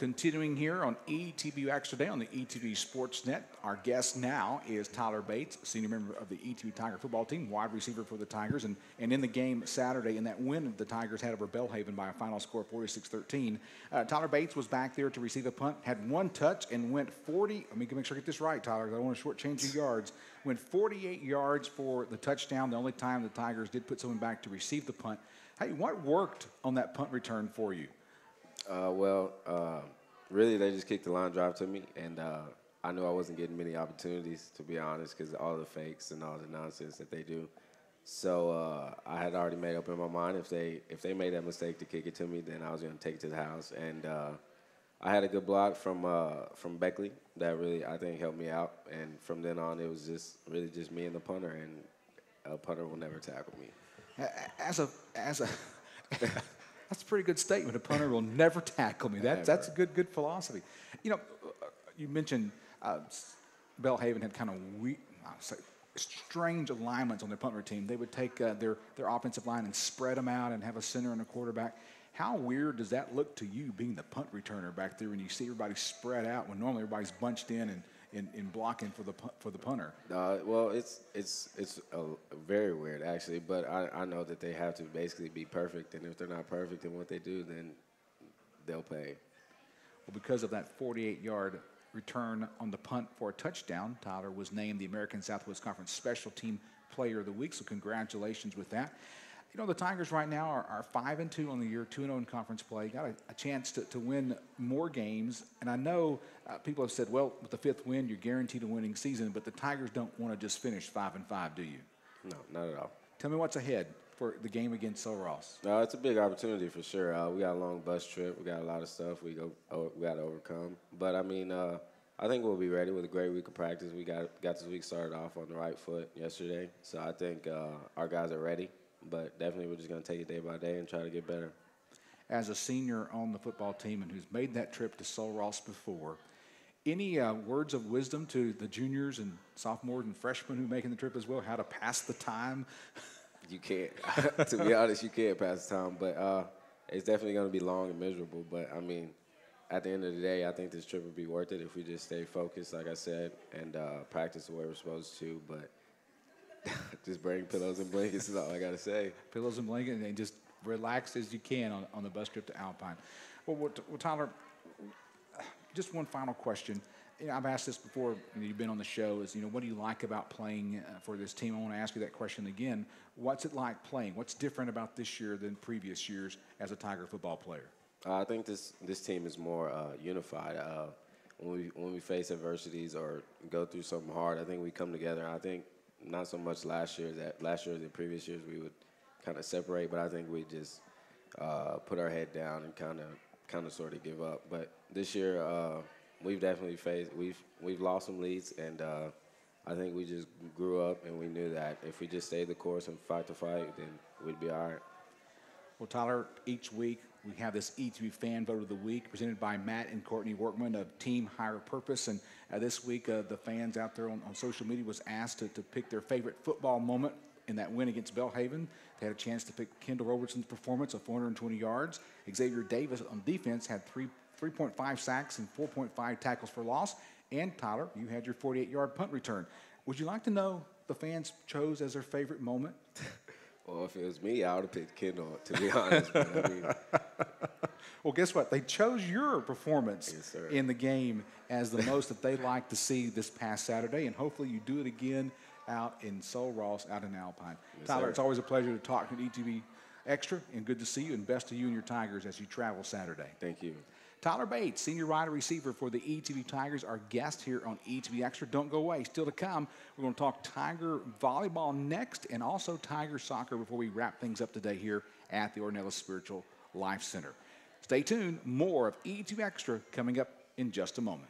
Continuing here on ETBU Extra Day on the ETBU Sports Net, our guest now is Tyler Bates, senior member of the ETBU Tiger football team, wide receiver for the Tigers. And in the game Saturday, in that win the Tigers had over Belhaven by a final score of 46-13, Tyler Bates was back there to receive a punt, had one touch, and went 40. Let me make sure I get this right, Tyler, because I don't want to shortchange your yards. Went 48 yards for the touchdown, the only time the Tigers did put someone back to receive the punt. Hey, what worked on that punt return for you? Really, they just kicked the line drive to me, and I knew I wasn't getting many opportunities, to be honest, because all the fakes and all the nonsense that they do. So I had already made up in my mind if they made that mistake to kick it to me, then I was going to take it to the house. And I had a good block from Beckley that really, I think, helped me out. And from then on, it was just really just me and the punter, and a punter will never tackle me. That's a pretty good statement. A punter will never tackle me. That's a good philosophy. You know, you mentioned Belhaven had kind of strange alignments on their punter team. They would take their offensive line and spread them out and have a center and a quarterback. How weird does that look to you, being the punt returner back there, when you see everybody spread out when normally everybody's bunched in and blocking for the punter? Well, it's very weird, actually, but I know that they have to basically be perfect, and if they're not perfect in what they do, then they'll pay. Well, because of that 48-yard return on the punt for a touchdown, Tyler was named the American Southwest Conference Special Team Player of the Week, so congratulations with that. You know, the Tigers right now are 5-2 on the year, 2-0 in conference play. Got a chance to win more games. And I know people have said, well, with the fifth win, you're guaranteed a winning season. But the Tigers don't want to just finish 5-5, do you? No, not at all. Tell me what's ahead for the game against Sul Ross. It's a big opportunity for sure. We got a long bus trip. We got a lot of stuff we got to overcome. But, I mean, I think we'll be ready with a great week of practice. We got this week started off on the right foot yesterday. So I think our guys are ready. But definitely we're just going to take it day by day and try to get better. As a senior on the football team and who's made that trip to Sul Ross before, any words of wisdom to the juniors and sophomores and freshmen who are making the trip as well, how to pass the time? You can't. To be honest, you can't pass the time. But it's definitely going to be long and miserable. But, I mean, at the end of the day, I think this trip would be worth it if we just stay focused, like I said, and practice the way we're supposed to. But just bring pillows and blankets is all I got to say. Pillows and blankets, and just relax as you can on the bus trip to Alpine. Well, Tyler, just one final question. You know, I've asked this before. You've been on the show. Is, what do you like about playing for this team? I want to ask you that question again. What's it like playing? What's different about this year than previous years as a Tiger football player? I think this team is more unified. When we face adversities or go through something hard, I think we come together. I think not so much last year than previous years we would kind of separate, but I think we just put our head down and kind of sort of give up. But this year we've definitely we've lost some leads, and I think we just grew up and we knew that if we just stayed the course and fight the fight, then we'd be all right. Well, Tyler, each week we have this ETBU Fan Vote of the Week presented by Matt and Courtney Workman of Team Higher Purpose. And this week, the fans out there on social media was asked to pick their favorite football moment in that win against Belhaven. They had a chance to pick Kendall Robertson's performance of 420 yards. Xavier Davis on defense had 3.5 sacks and 4.5 tackles for loss. And, Tyler, you had your 48-yard punt return. Would you like to know the fans chose as their favorite moment? Well, if it was me, I would have picked Kendall, to be honest. But I mean, well, guess what? They chose your performance in the game as the most that they like to see this past Saturday, and hopefully you do it again out in Sul Ross, out in Alpine. Yes, Tyler, it's always a pleasure to talk to ETB Extra, and good to see you, and best to you and your Tigers as you travel Saturday. Thank you. Tyler Bates, senior wide receiver for the ETB Tigers, our guest here on ETB Extra. Don't go away. Still to come, we're going to talk Tiger volleyball next and also Tiger soccer before we wrap things up today here at the Ornelas Spiritual Life Center. Stay tuned. More of ETB Extra coming up in just a moment.